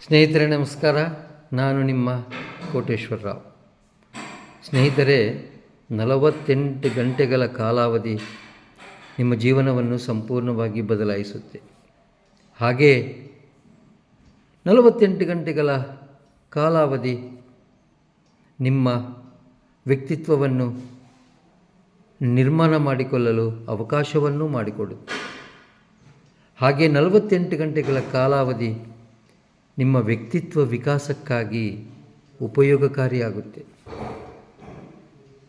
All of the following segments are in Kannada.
ಸ್ನೇಹಿತರೆ ನಮಸ್ಕಾರ. ನಾನು ನಿಮ್ಮ ಕೋಟೇಶ್ವರರಾವ್. ಸ್ನೇಹಿತರೆ, 48 ಗಂಟೆಗಳ ಕಾಲಾವಧಿ ನಿಮ್ಮ ಜೀವನವನ್ನು ಸಂಪೂರ್ಣವಾಗಿ ಬದಲಾಯಿಸುತ್ತೆ. ಹಾಗೇ 48 ಗಂಟೆಗಳ ಕಾಲಾವಧಿ ನಿಮ್ಮ ವ್ಯಕ್ತಿತ್ವವನ್ನು ನಿರ್ಮಾಣ ಮಾಡಿಕೊಳ್ಳಲು ಅವಕಾಶವನ್ನು ಮಾಡಿಕೊಡುತ್ತೆ. ಹಾಗೆ 48 ಗಂಟೆಗಳ ಕಾಲಾವಧಿ ನಿಮ್ಮ ವ್ಯಕ್ತಿತ್ವ ವಿಕಾಸಕ್ಕಾಗಿ ಉಪಯೋಗಕಾರಿಯಾಗುತ್ತೆ.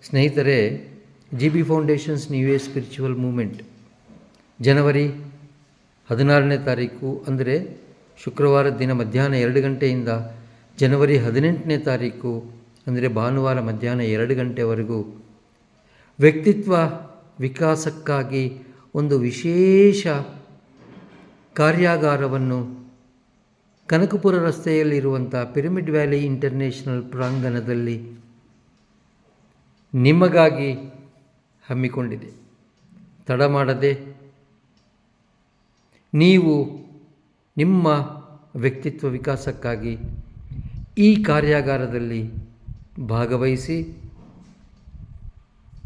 ಸ್ನೇಹಿತರೆ, GB foundations new year spiritual moment ಜನವರಿ 16ನೇ ತಾರೀಕು ಅಂದರೆ ಶುಕ್ರವಾರ ದಿನ ಮಧ್ಯಾಹ್ನ 2 ಗಂಟೆಯಿಂದ ಜನವರಿ 18ನೇ ತಾರೀಕು ಅಂದರೆ ಭಾನುವಾರ ಮಧ್ಯಾಹ್ನ 2 ಗಂಟೆವರೆಗೂ ವ್ಯಕ್ತಿತ್ವ ವಿಕಾಸಕ್ಕಾಗಿ ಒಂದು ವಿಶೇಷ ಕಾರ್ಯಾಗಾರವನ್ನು ಕನಕಪುರ ರಸ್ತೆಯಲ್ಲಿರುವಂಥ ಪಿರಮಿಡ್ ವ್ಯಾಲಿ ಇಂಟರ್ನ್ಯಾಷನಲ್ ಪ್ರಾಂಗಣದಲ್ಲಿ ನಿಮಗಾಗಿ ಹಮ್ಮಿಕೊಂಡಿದೆ. ತಡ ಮಾಡದೆ ನೀವು ನಿಮ್ಮ ವ್ಯಕ್ತಿತ್ವ ವಿಕಾಸಕ್ಕಾಗಿ ಈ ಕಾರ್ಯಾಗಾರದಲ್ಲಿ ಭಾಗವಹಿಸಿ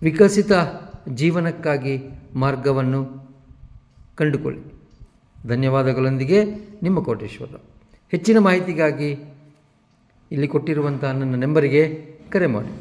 ವಿಕಸಿತ ಜೀವನಕ್ಕಾಗಿ ಮಾರ್ಗವನ್ನು ಕಂಡುಕೊಳ್ಳಿ. ಧನ್ಯವಾದಗಳೊಂದಿಗೆ ನಿಮ್ಮ ಕೋಟೇಶ್ವರರಾವ್. ಹೆಚ್ಚಿನ ಮಾಹಿತಿಗಾಗಿ ಇಲ್ಲಿ ಕೊಟ್ಟಿರುವಂಥ ನನ್ನ ನಂಬರಿಗೆ ಕರೆ ಮಾಡಿ.